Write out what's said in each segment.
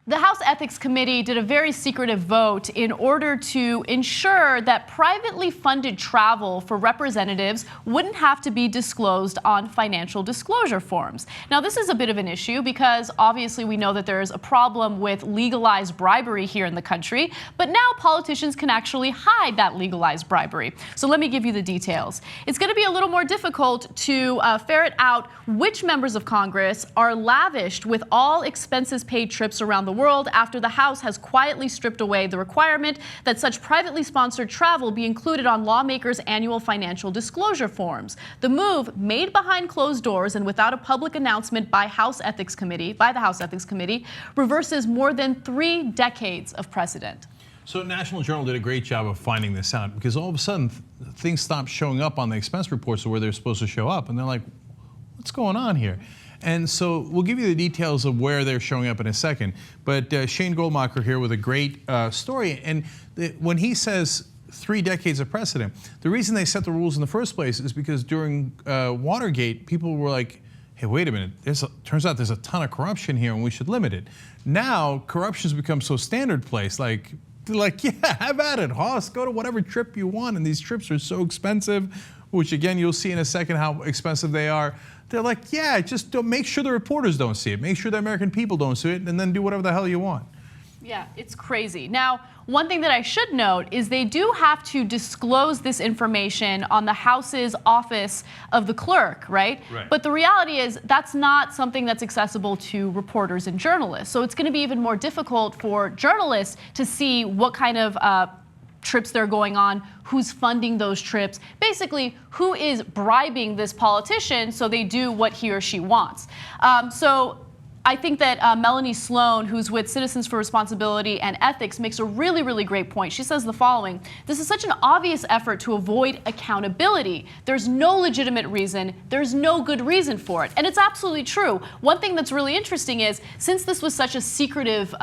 The House Ethics Committee did a very secretive vote in order to ensure that privately funded travel for representatives wouldn't have to be disclosed on financial disclosure forms. Now, this is a bit of an issue because obviously we know that there's a problem with legalized bribery here in the country, but now politicians can actually hide that legalized bribery. So let me give you the details. It's going to be a little more difficult to ferret out which members of Congress are lavished with all expenses paid trips around the world after the House has quietly stripped away the requirement that such privately sponsored travel be included on lawmakers' annual financial disclosure forms. The move, made behind closed doors and without a public announcement by the House Ethics Committee, reverses more than 3 decades of precedent. So National Journal did a great job of finding this out because all of a sudden things stopped showing up on the expense reports where they're supposed to show up, and they're like, what's going on here? And so we'll give you the details of where they're showing up in a second. But Shane Goldmacher here with a great story. And when he says 3 decades of precedent, the reason they set the rules in the first place is because during Watergate, people were like, hey, wait a minute, turns out there's a ton of corruption here and we should limit it. Now, corruption's become so standard place, like, yeah, have at it, Hoss, go to whatever trip you want. And these trips are so expensive, which again, you'll see in a second how expensive they are. They're like, yeah, just don't make sure the reporters don't see it. Make sure the American people don't see it, and then do whatever the hell you want. Yeah, it's crazy. Now, one thing that I should note is they do have to disclose this information on the House's office of the clerk, right? But the reality is that's not something that's accessible to reporters and journalists. So it's going to be even more difficult for journalists to see what kind of trips they're going on, who's funding those trips, basically who is bribing this politician so they do what he or she wants. So I think that Melanie Sloan, who's with Citizens for Responsibility and Ethics, makes a really, really great point. She says the following: this is such an obvious effort to avoid accountability. There's no legitimate reason. There's no good reason for it. And it's absolutely true. One thing that's really interesting is, since this was such a secretive,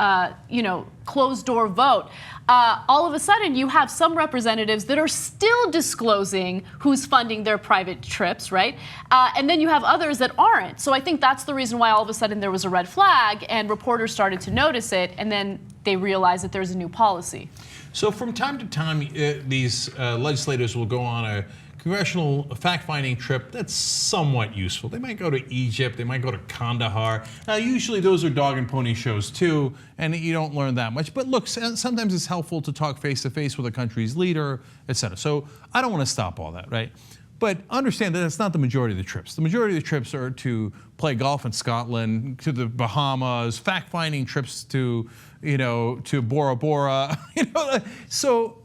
closed-door vote, all of a sudden you have some representatives that are still disclosing who's funding their private trips, right? And then you have others that aren't. So I think that's the reason why all of a sudden there was a red flag and reporters started to notice it, and then they realized that there's a new policy. So from time to time, these legislators will go on a congressional fact-finding trip that's somewhat useful. They might go to Egypt, they might go to Kandahar. Now, usually those are dog and pony shows too, and you don't learn that much. But look, sometimes it's helpful to talk face-to-face with a country's leader, etc. So I don't want to stop all that, right? But understand that that's not the majority of the trips. The majority of the trips are to play golf in Scotland, to the Bahamas, fact-finding trips to, to Bora Bora, So,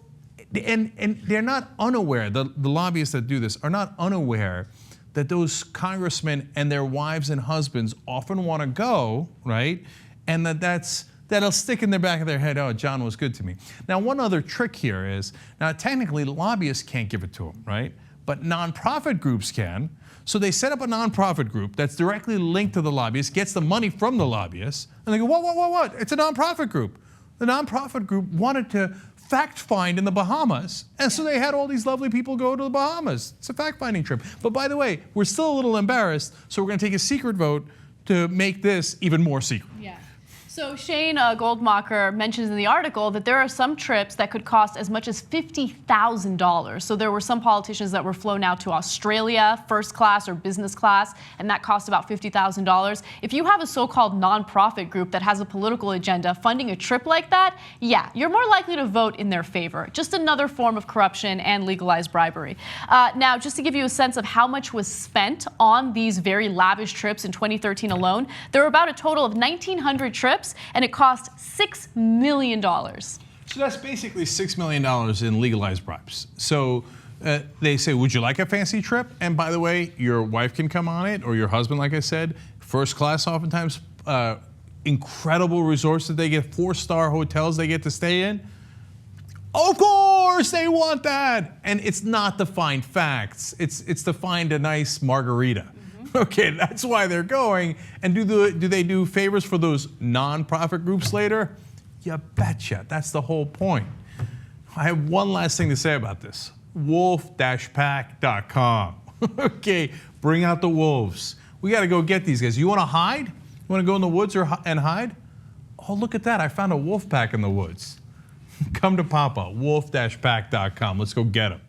and they're not unaware, the lobbyists that do this are not unaware that those congressmen and their wives and husbands often want to go, right? And that'll stick in the back of their head, oh, John was good to me. Now, one other trick here is, now technically lobbyists can't give it to them, right? But nonprofit groups can. So they set up a nonprofit group that's directly linked to the lobbyists, gets the money from the lobbyists, and they go, what? It's a nonprofit group. The nonprofit group wanted to fact find in the Bahamas, and so they had all these lovely people go to the Bahamas. It's a fact-finding trip. But by the way, we're still a little embarrassed, so we're going to take a secret vote to make this even more secret. Yeah. So Shane Goldmacher mentions in the article that there are some trips that could cost as much as $50,000. So there were some politicians that were flown out to Australia, first class or business class, and that cost about $50,000. If you have a so-called nonprofit group that has a political agenda funding a trip like that, yeah, you're more likely to vote in their favor. Just another form of corruption and legalized bribery. Now, just to give you a sense of how much was spent on these very lavish trips in 2013 alone, there were about a total of 1,900 trips, and it cost $6 million. So that's basically $6 million in legalized bribes. So they say, would you like a fancy trip? And by the way, your wife can come on it, or your husband, like I said, first class oftentimes, incredible resorts that they get, 4-star hotels they get to stay in. Of course they want that. And it's not to find facts. It's to find a nice margarita. Okay, that's why they're going. And do they do favors for those nonprofit groups later? You betcha. That's the whole point. I have one last thing to say about this. Wolf-pack.com. Okay, bring out the wolves. We got to go get these guys. You want to hide? You want to go in the woods and hide? oh, look at that, I found a wolf pack in the woods. Come to Papa, wolf-pack.com. Let's go get him.